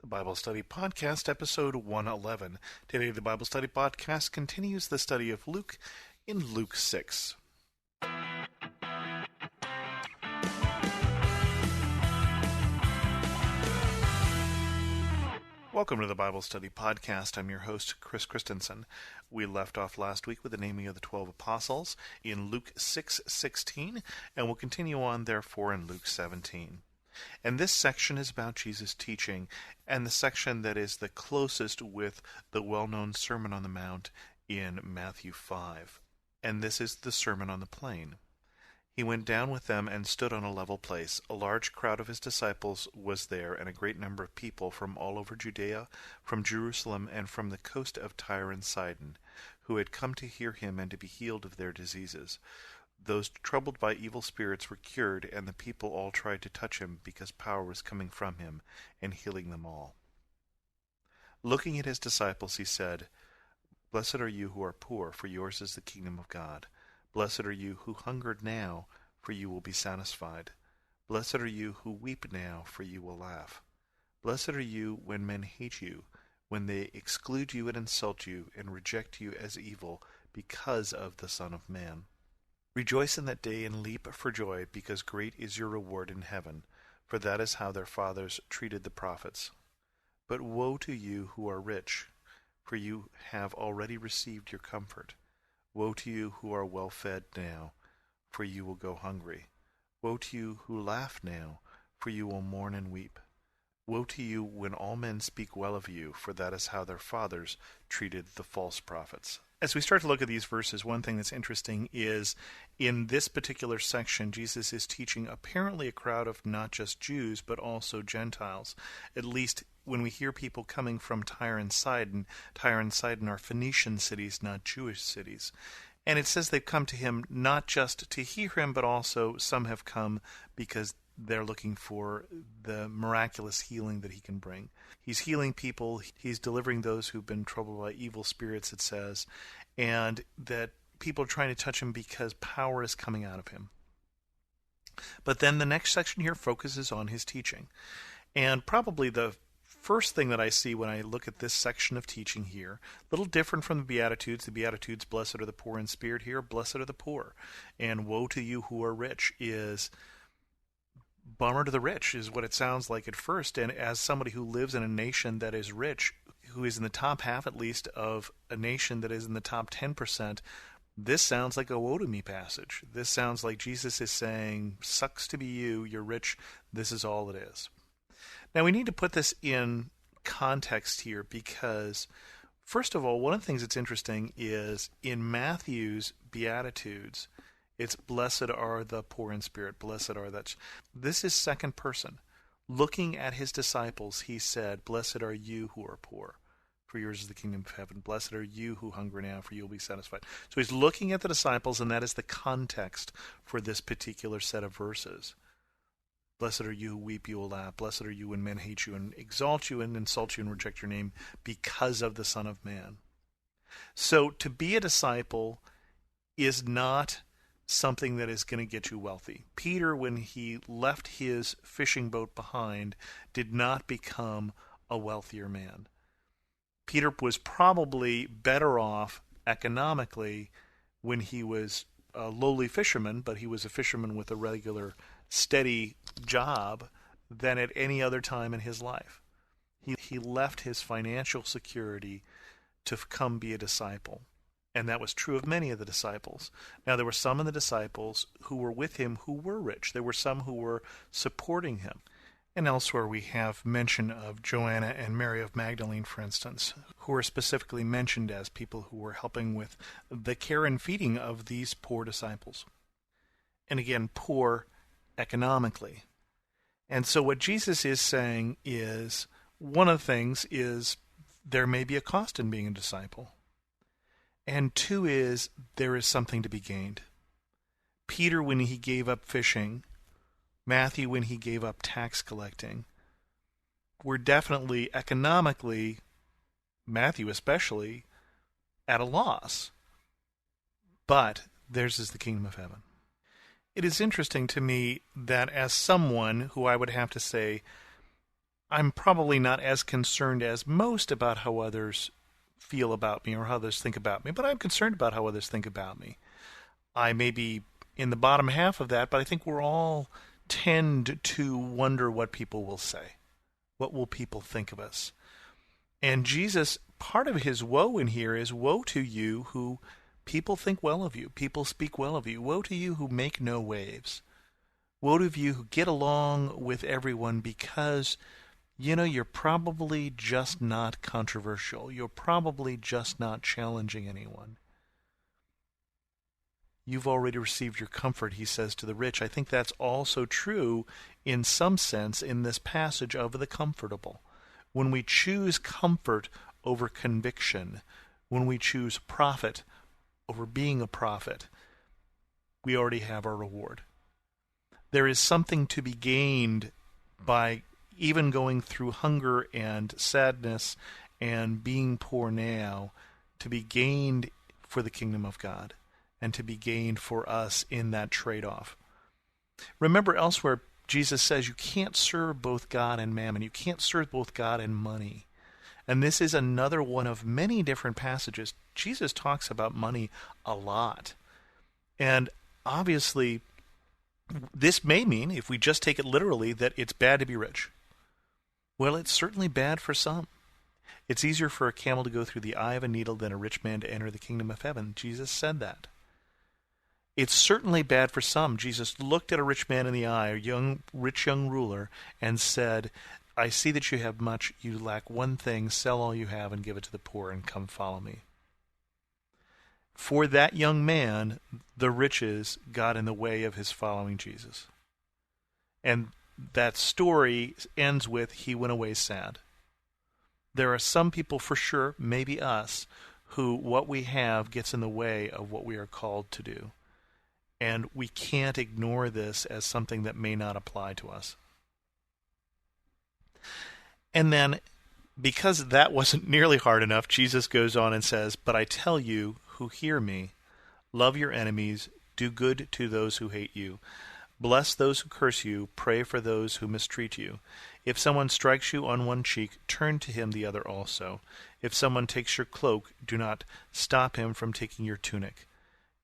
The Bible Study Podcast, episode 111. Today, the Bible Study Podcast continues the study of Luke in Luke 6. Welcome to the Bible Study Podcast. I'm your host, Chris Christensen. We left off last week with the naming of the 12 apostles in Luke 6:16, and we'll continue on, therefore, in Luke 17. And this section is about Jesus' teaching, and the section that is the closest with the well-known Sermon on the Mount in Matthew 5. And this is the Sermon on the Plain. He went down with them and stood on a level place. A large crowd of his disciples was there, and a great number of people from all over Judea, from Jerusalem, and from the coast of Tyre and Sidon, who had come to hear him and to be healed of their diseases. Those troubled by evil spirits were cured, and the people all tried to touch him, because power was coming from him and healing them all. Looking at his disciples, he said, "Blessed are you who are poor, for yours is the kingdom of God. Blessed are you who hunger now, for you will be satisfied. Blessed are you who weep now, for you will laugh. Blessed are you when men hate you, when they exclude you and insult you, and reject you as evil, because of the Son of Man. Rejoice in that day and leap for joy, because great is your reward in heaven, for that is how their fathers treated the prophets. But woe to you who are rich, for you have already received your comfort. Woe to you who are well fed now, for you will go hungry. Woe to you who laugh now, for you will mourn and weep. Woe to you when all men speak well of you, for that is how their fathers treated the false prophets." As we start to look at these verses, one thing that's interesting is in this particular section, Jesus is teaching apparently a crowd of not just Jews, but also Gentiles. At least when we hear people coming from Tyre and Sidon are Phoenician cities, not Jewish cities. And it says they've come to him not just to hear him, but also some have come because they're looking for the miraculous healing that he can bring. He's healing people. He's delivering those who've been troubled by evil spirits, it says, and that people are trying to touch him because power is coming out of him. But then the next section here focuses on his teaching. And probably the first thing that I see when I look at this section of teaching here, a little different from the Beatitudes. The Beatitudes, blessed are the poor in spirit, here, blessed are the poor. And woe to you who are rich is bummer to the rich, is what it sounds like at first. And as somebody who lives in a nation that is rich, who is in the top half at least of a nation that is in the top 10%, this sounds like a woe to me passage. This sounds like Jesus is saying, sucks to be you, you're rich, this is all it is. Now we need to put this in context here because, first of all, one of the things that's interesting is in Matthew's Beatitudes, it's blessed are the poor in spirit, blessed are that. This is second person. Looking at his disciples, he said, blessed are you who are poor, for yours is the kingdom of heaven. Blessed are you who hunger now, for you will be satisfied. So he's looking at the disciples, and that is the context for this particular set of verses. Blessed are you who weep, you will laugh. Blessed are you when men hate you and exalt you and insult you and reject your name because of the Son of Man. So to be a disciple is not something that is going to get you wealthy. Peter, when he left his fishing boat behind, did not become a wealthier man. Peter was probably better off economically when he was a lowly fisherman, but he was a fisherman with a regular, steady job than at any other time in his life. He left his financial security to come be a disciple. And that was true of many of the disciples. Now, there were some of the disciples who were with him who were rich. There were some who were supporting him. And elsewhere we have mention of Joanna and Mary of Magdalene, for instance, who are specifically mentioned as people who were helping with the care and feeding of these poor disciples. And again, poor economically. And so what Jesus is saying is, one of the things is there may be a cost in being a disciple. And two is, there is something to be gained. Peter, when he gave up fishing, Matthew, when he gave up tax collecting, were definitely economically, Matthew especially, at a loss. But theirs is the kingdom of heaven. It is interesting to me that as someone who I would have to say I'm probably not as concerned as most about how others feel about me or how others think about me, but I'm concerned about how others think about me. I may be in the bottom half of that, but I think we're all tend to wonder what people will say. What will people think of us? And Jesus, part of his woe in here is, woe to you who people think well of you, people speak well of you. Woe to you who make no waves. Woe to you who get along with everyone because, you're probably just not controversial. You're probably just not challenging anyone. You've already received your comfort, he says to the rich. I think that's also true in some sense in this passage of the comfortable. When we choose comfort over conviction, when we choose profit over being a prophet, we already have our reward. There is something to be gained by even going through hunger and sadness and being poor now, to be gained for the kingdom of God and to be gained for us in that trade-off. Remember, elsewhere, Jesus says you can't serve both God and mammon. You can't serve both God and money. And this is another one of many different passages. Jesus talks about money a lot. And obviously, this may mean, if we just take it literally, that it's bad to be rich. Well, it's certainly bad for some. It's easier for a camel to go through the eye of a needle than a rich man to enter the kingdom of heaven. Jesus said that. It's certainly bad for some. Jesus looked at a rich man in the eye, a rich young ruler, and said, I see that you have much. You lack one thing. Sell all you have and give it to the poor and come follow me. For that young man, the riches got in the way of his following Jesus. And that story ends with, he went away sad. There are some people, for sure, maybe us, who what we have gets in the way of what we are called to do. And we can't ignore this as something that may not apply to us. And then, because that wasn't nearly hard enough, Jesus goes on and says, but I tell you who hear me, love your enemies, do good to those who hate you, bless those who curse you, pray for those who mistreat you. If someone strikes you on one cheek, turn to him the other also. If someone takes your cloak, do not stop him from taking your tunic.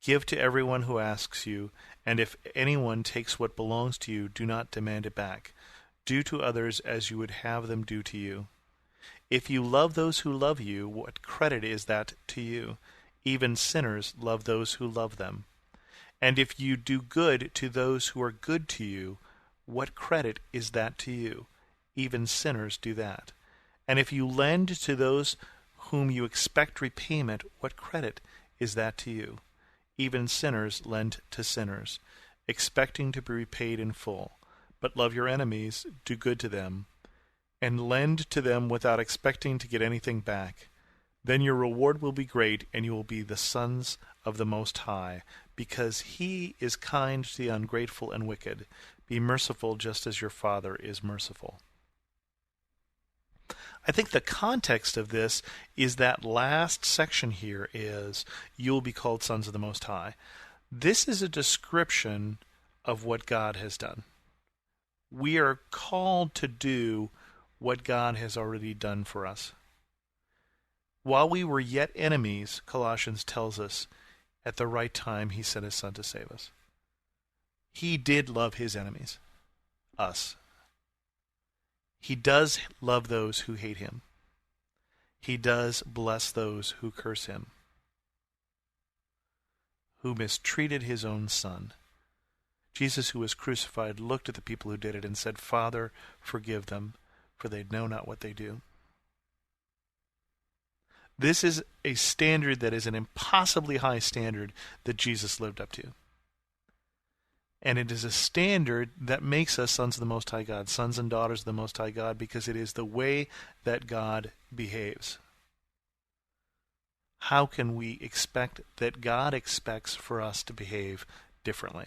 Give to everyone who asks you, and if anyone takes what belongs to you, do not demand it back. Do to others as you would have them do to you. If you love those who love you, what credit is that to you? Even sinners love those who love them. And if you do good to those who are good to you, what credit is that to you? Even sinners do that. And if you lend to those whom you expect repayment, what credit is that to you? Even sinners lend to sinners, expecting to be repaid in full. But love your enemies, do good to them, and lend to them without expecting to get anything back. Then your reward will be great, and you will be the sons of the Most High, because he is kind to the ungrateful and wicked. Be merciful just as your Father is merciful. I think the context of this is that last section here is, you will be called sons of the Most High. This is a description of what God has done. We are called to do what God has already done for us. While we were yet enemies, Colossians tells us, at the right time he sent his Son to save us. He did love his enemies, us. He does love those who hate him. He does bless those who curse him, who mistreated his own Son. Jesus, who was crucified, looked at the people who did it and said, Father, forgive them, for they know not what they do. This is a standard that is an impossibly high standard that Jesus lived up to. And it is a standard that makes us sons of the Most High God, sons and daughters of the Most High God, because it is the way that God behaves. How can we expect that God expects for us to behave differently?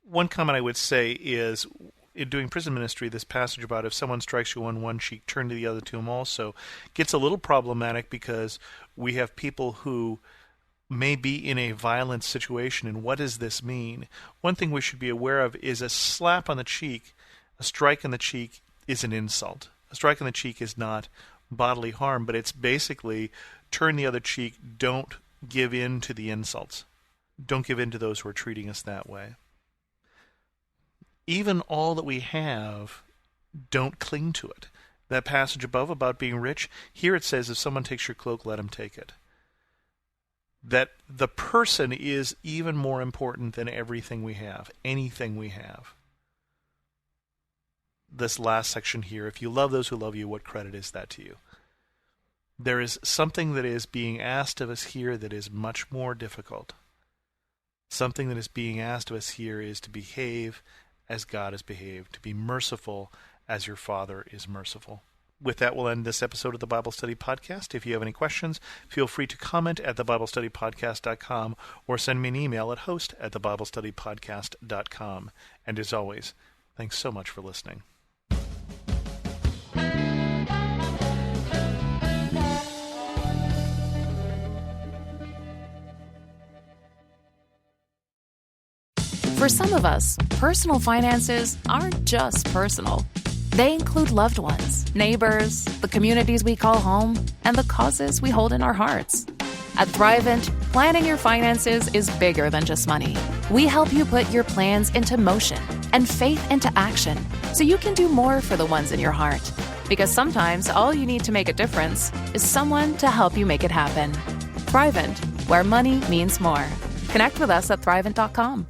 One comment I would say is, in doing prison ministry, this passage about if someone strikes you on one cheek, turn to the other to him also, gets a little problematic because we have people who may be in a violent situation, and what does this mean? One thing we should be aware of is a slap on the cheek A strike in the cheek is an insult. A strike in the cheek is not bodily harm, but it's basically turn the other cheek, don't give in to the insults. Don't give in to those who are treating us that way. Even all that we have, don't cling to it. That passage above about being rich, here it says, if someone takes your cloak, let him take it. That the person is even more important than everything we have, anything we have. This last section here, if you love those who love you, what credit is that to you? There is something that is being asked of us here that is much more difficult. Something that is being asked of us here is to behave as God has behaved, to be merciful as your Father is merciful. With that, we'll end this episode of the Bible Study Podcast. If you have any questions, feel free to comment at thebiblestudypodcast.com or send me an email at host@thebiblestudypodcast.com. And as always, thanks so much for listening. For some of us, personal finances aren't just personal. They include loved ones, neighbors, the communities we call home, and the causes we hold in our hearts. At Thrivent, planning your finances is bigger than just money. We help you put your plans into motion and faith into action so you can do more for the ones in your heart. Because sometimes all you need to make a difference is someone to help you make it happen. Thrivent, where money means more. Connect with us at Thrivent.com.